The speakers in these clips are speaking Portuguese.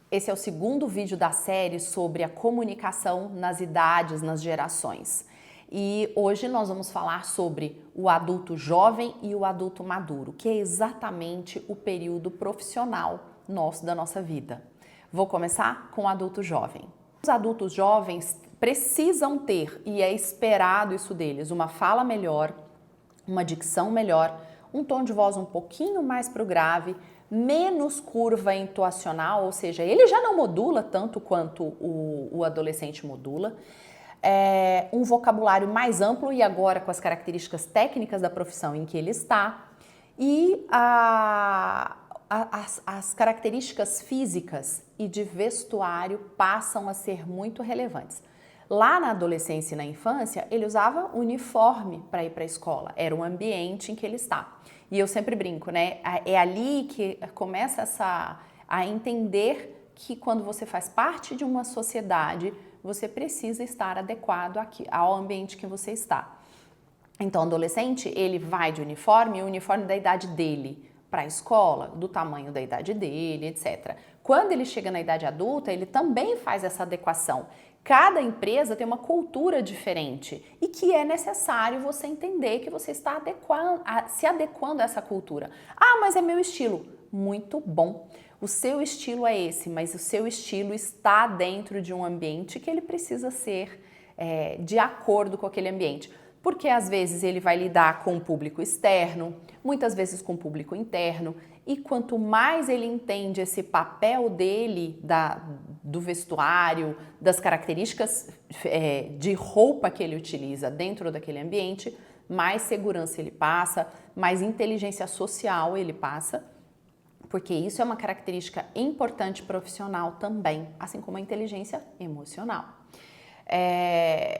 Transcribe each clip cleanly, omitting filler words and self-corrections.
Esse é o segundo vídeo da série sobre a comunicação nas idades, nas gerações. E hoje nós vamos falar sobre o adulto jovem e o adulto maduro, que é exatamente o período profissional da nossa vida. Vou começar com o adulto jovem. Os adultos jovens precisam ter, e é esperado isso deles, uma fala melhor, uma dicção melhor, um tom de voz um pouquinho mais pro grave, menos curva entoacional, ou seja, ele já não modula tanto quanto o adolescente modula, um vocabulário mais amplo e agora com as características técnicas da profissão em que ele está, e as características físicas e de vestuário passam a ser muito relevantes. Lá na adolescência e na infância, ele usava uniforme para ir para a escola, era o ambiente em que ele está. E eu sempre brinco, né? É ali que começa a entender que quando você faz parte de uma sociedade, você precisa estar adequado ao ambiente que você está. Então, o adolescente, ele vai de uniforme, o uniforme da idade dele para a escola, do tamanho da idade dele, etc. Quando ele chega na idade adulta, ele também faz essa adequação. Cada empresa tem uma cultura diferente e que é necessário você entender que você está se adequando a essa cultura. Ah, mas é meu estilo. Muito bom. O seu estilo é esse, mas o seu estilo está dentro de um ambiente que ele precisa ser de acordo com aquele ambiente. Porque às vezes ele vai lidar com o público externo, muitas vezes com o público interno, e quanto mais ele entende esse papel dele, do vestuário, das características de roupa que ele utiliza dentro daquele ambiente, mais segurança ele passa, mais inteligência social ele passa, porque isso é uma característica importante profissional também, assim como a inteligência emocional.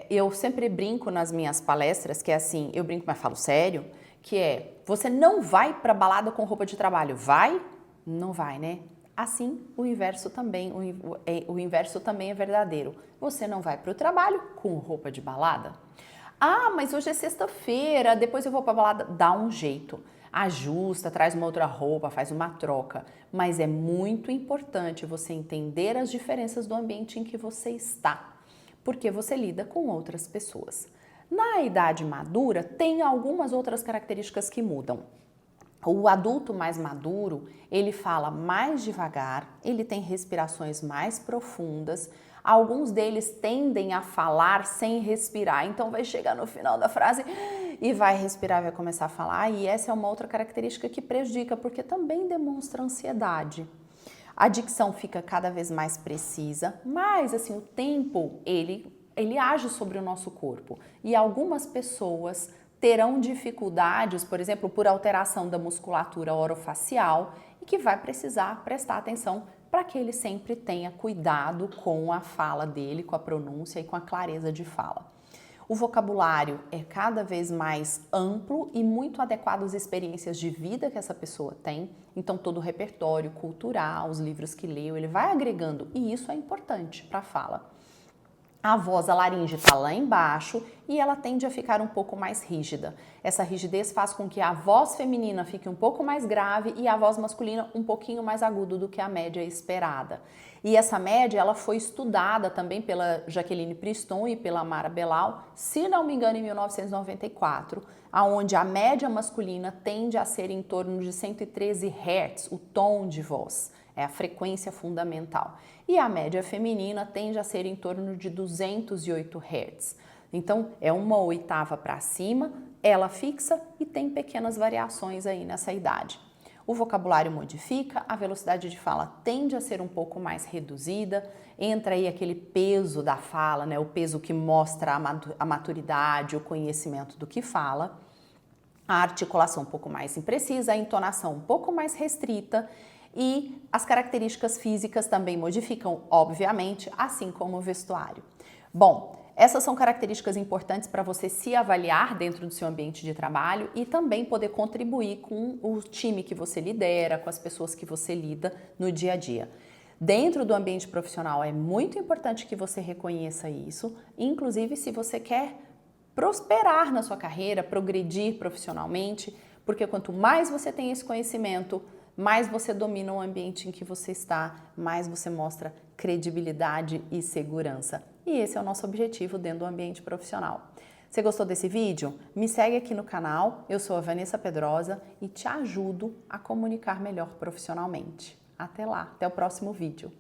Eu sempre brinco nas minhas palestras, que é assim, eu brinco, mas falo sério, que é, você não vai pra balada com roupa de trabalho, vai? Não vai, né? Assim, o inverso também é verdadeiro. Você não vai pro trabalho com roupa de balada? Ah, mas hoje é sexta-feira, depois eu vou pra balada. Dá um jeito, ajusta, traz uma outra roupa, faz uma troca. Mas é muito importante você entender as diferenças do ambiente em que você está, porque você lida com outras pessoas. Na idade madura, tem algumas outras características que mudam. O adulto mais maduro, ele fala mais devagar, ele tem respirações mais profundas, alguns deles tendem a falar sem respirar, então vai chegar no final da frase e vai respirar, vai começar a falar, e essa é uma outra característica que prejudica, porque também demonstra ansiedade. A dicção fica cada vez mais precisa, mas assim, o tempo, ele age sobre o nosso corpo. E algumas pessoas terão dificuldades, por exemplo, por alteração da musculatura orofacial, e que vai precisar prestar atenção para que ele sempre tenha cuidado com a fala dele, com a pronúncia e com a clareza de fala. O vocabulário é cada vez mais amplo e muito adequado às experiências de vida que essa pessoa tem. Então, todo o repertório cultural, os livros que leu, ele vai agregando, e isso é importante para a fala. A voz, a laringe está lá embaixo e ela tende a ficar um pouco mais rígida. Essa rigidez faz com que a voz feminina fique um pouco mais grave e a voz masculina um pouquinho mais aguda do que a média esperada. E essa média, ela foi estudada também pela Jacqueline Priston e pela Mara Belal, se não me engano, em 1994, onde a média masculina tende a ser em torno de 113 Hz, o tom de voz. É a frequência fundamental. E a média feminina tende a ser em torno de 208 Hz. Então, é uma oitava para cima, ela fixa e tem pequenas variações aí nessa idade. O vocabulário modifica, a velocidade de fala tende a ser um pouco mais reduzida, entra aí aquele peso da fala, né? O peso que mostra a maturidade, o conhecimento do que fala, a articulação um pouco mais imprecisa, a entonação um pouco mais restrita, e as características físicas também modificam, obviamente, assim como o vestuário. Bom, essas são características importantes para você se avaliar dentro do seu ambiente de trabalho e também poder contribuir com o time que você lidera, com as pessoas que você lida no dia a dia. Dentro do ambiente profissional é muito importante que você reconheça isso, inclusive se você quer prosperar na sua carreira, progredir profissionalmente, porque quanto mais você tem esse conhecimento, mais você domina o ambiente em que você está, mais você mostra credibilidade e segurança. E esse é o nosso objetivo dentro do ambiente profissional. Você gostou desse vídeo? Me segue aqui no canal, eu sou a Vanessa Pedrosa e te ajudo a comunicar melhor profissionalmente. Até lá, até o próximo vídeo.